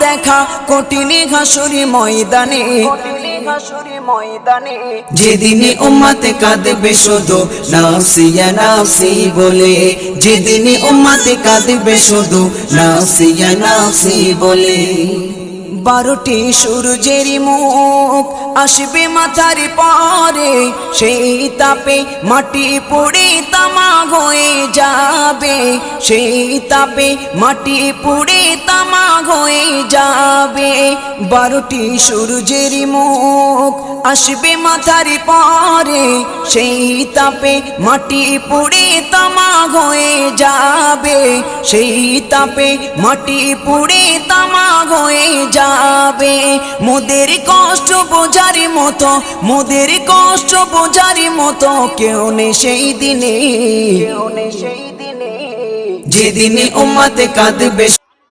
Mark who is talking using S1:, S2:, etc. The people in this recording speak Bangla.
S1: দেখা কঠিন হাসুরি ময়দানে, যেদিনে উম্মতে কাঁদবে শুধু নাফসি ইয়া নাফসি বলে, যেদিনে উম্মতে কাঁদবে শুধু নাফসি ইয়া নাফসি বলে। 12টি সূর্যের মুখ আসবে মাথার পরে, সেই তাপে মাটি পুড়ে তামা হয়ে যাবে, সেই তাপে মাটি পুড়ে তামা হয়ে যাবে। 12টি সূর্যের মুখ আসবে মাথার পরে, সেই তাপে মাটি পুড়ে তামা হয়ে যাবে, সেই তাপে মাটি পুড়ে তামা হয়ে যাবে। মোদের কষ্ট বোঝার মতো, মোদের কষ্ট বোঝার মতো কেউ নেই সেই দিনে, যেদিনে উম্মতে কাঁদবে